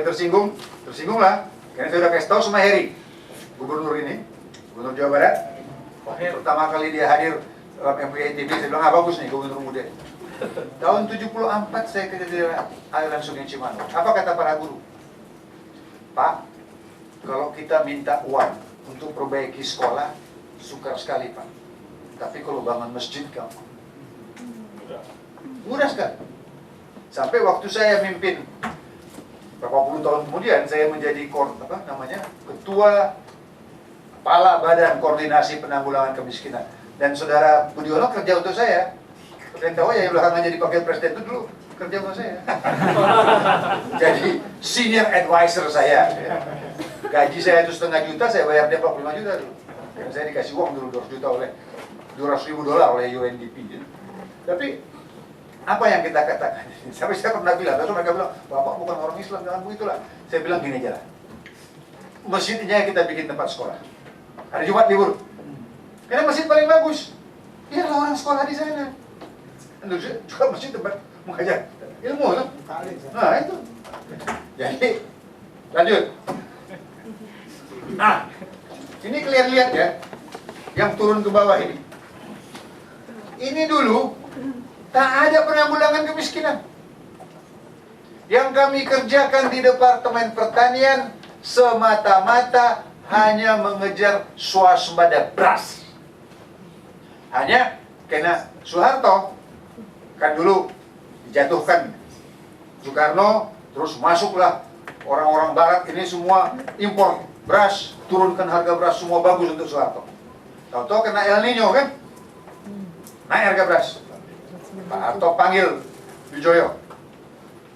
tersinggung, tersinggung lah. Karena saya udah kasih tahu sama Heri, gubernur ini, gubernur Jawa Barat. Pertama kali dia hadir dalam MPI TV, saya bilang, bagus nih gubernur muda. Tahun 74 saya kerja di aliran Sungai Cimanuk. Apa kata para guru? Pak, kalau kita minta uang untuk perbaiki sekolah, sukar sekali Pak. Tapi kalau bangun masjid gampang. Mudah sekali. Sampai waktu saya mimpin berapa puluh tahun kemudian, saya menjadi ketua kepala Badan Koordinasi Penanggulangan Kemiskinan. Dan saudara Budiono kerja untuk saya. Kalian tahu ya, yang belakangan jadi wakil presiden itu dulu kerja untuk saya. Jadi senior advisor saya. Gaji saya itu $1,5 juta, saya bayar dia 45 juta dulu. Dan saya dikasih uang dulu 200 juta oleh $200.000 oleh UNDP. Tapi apa yang kita katakan? Sampai saya pernah bilang, terus mereka bilang, Bapak bukan orang Islam, jangan begitulah. Saya bilang gini aja lah. Masjidnya kita bikin tempat sekolah. Hari Jumat libur. Karena masjid paling bagus. Biarlah orang sekolah di sana. Juga masjid tempat mengajar ilmu kan? Nah itu. Jadi lanjut. Nah, ini kalian lihat ya, yang turun ke bawah ini. Ini dulu tak ada penanggulangan kemiskinan. Yang kami kerjakan di Departemen Pertanian semata-mata hanya mengejar swasembada beras. Hanya karena Soeharto kan dulu dijatuhkan Soekarno, terus masuklah orang-orang Barat ini semua impor beras, turunkan harga beras, semua bagus untuk Soeharto. Tahu-tahu kena El Nino kan, naik harga beras. Pak Harto panggil Wijoyo,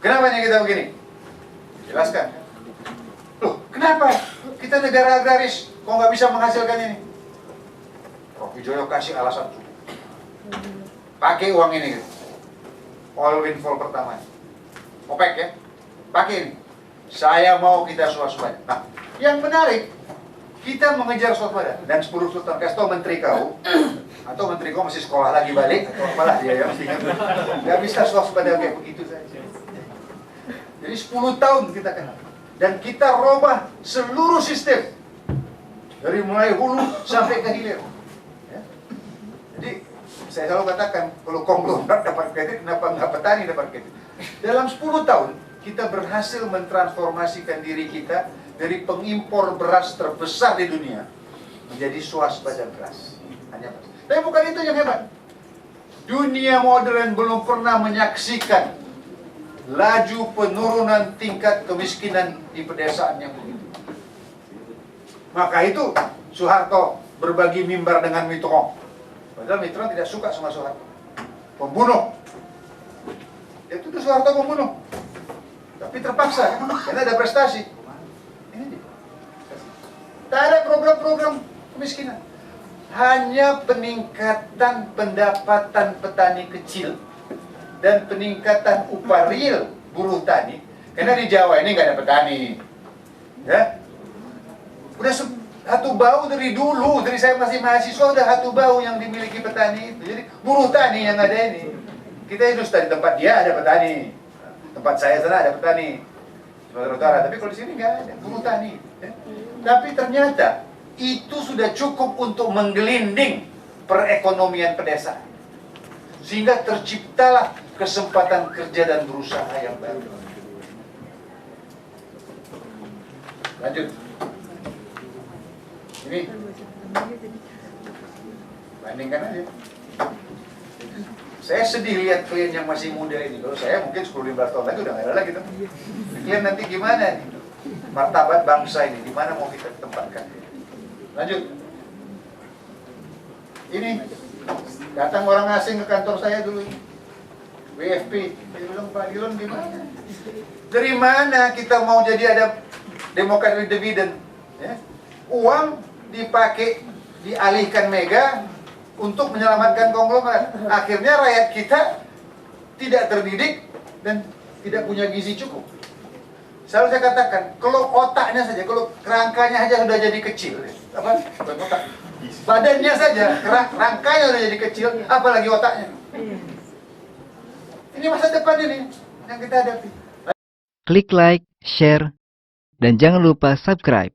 kenapa nih kita begini? Jelaskan. Loh, kenapa? Kita negara agraris, kok nggak bisa menghasilkan ini? Prof. Wijoyo kasih alasan. Pakai uang ini, oil windfall pertama. OPEC ya, pakai ini. Saya mau kita swasembada. Nah, yang menarik, kita mengejar swasembada. Dan 10 Sultan kasih tau menteri kau, atau menteri kau masih sekolah lagi balik, atau apalah dia ya, mesti nggak bisa swasembada kayak begitu saja. Jadi 10 tahun kita kenal. Dan kita robah seluruh sistem. Dari mulai hulu sampai ke hilir. Ya. Jadi, saya selalu katakan, kalau konglomerat dapat kredit, kenapa nggak petani dapat kredit? Dalam 10 tahun, kita berhasil mentransformasikan diri kita dari pengimpor beras terbesar di dunia menjadi swasembada beras. Hanya beras. Tapi bukan itu yang hebat. Dunia modern belum pernah menyaksikan laju penurunan tingkat kemiskinan di pedesaan yang begitu. Maka itu Soeharto berbagi mimbar dengan Mitterrand. Padahal Mitterrand tidak suka sama Soeharto. Pembunuh. Itu tuh Soeharto pembunuh. Tapi terpaksa, karena ada prestasi. Ini dia. Tak ada program-program kemiskinan. Hanya peningkatan pendapatan petani kecil dan peningkatan upah real buruh tani. Karena di Jawa ini nggak ada petani, ya. Udah hatu bau dari dulu, dari saya masih mahasiswa udah hatu bau yang dimiliki petani itu. Jadi buruh tani yang ada ini. Kita hidup di tempat dia ada petani, tempat saya sana ada petani, Sumatera Utara. Tapi kalau di sini nggak ada buruh tani. Ya. Tapi ternyata itu sudah cukup untuk menggelinding perekonomian pedesaan. Sehingga terciptalah kesempatan kerja dan berusaha yang baru. Lanjut. Ini bandingkan aja. Saya sedih lihat klien yang masih muda ini. Kalau saya mungkin 10-15 tahun lagi udah nggak ada lagi tuh. Klien nanti gimana nih? Martabat bangsa ini, gimana mau kita tempatkan? Lanjut. Ini datang orang asing ke kantor saya dulu. WFP, dia bilang, Pak Dilon gimana? Dari mana kita mau jadi ada demokrasi dividen? Ya? Uang dipakai, dialihkan mega untuk menyelamatkan konglomerat. Akhirnya rakyat kita tidak terdidik dan tidak punya gizi cukup. Selalu saya katakan, kalau otaknya saja, kalau kerangkanya saja sudah jadi kecil, apa? Bukan otak. Badannya saja, rangkanya sudah jadi kecil, apalagi otaknya. Ini masa depan ini yang kita hadapi. Klik like, share, Dan jangan lupa subscribe.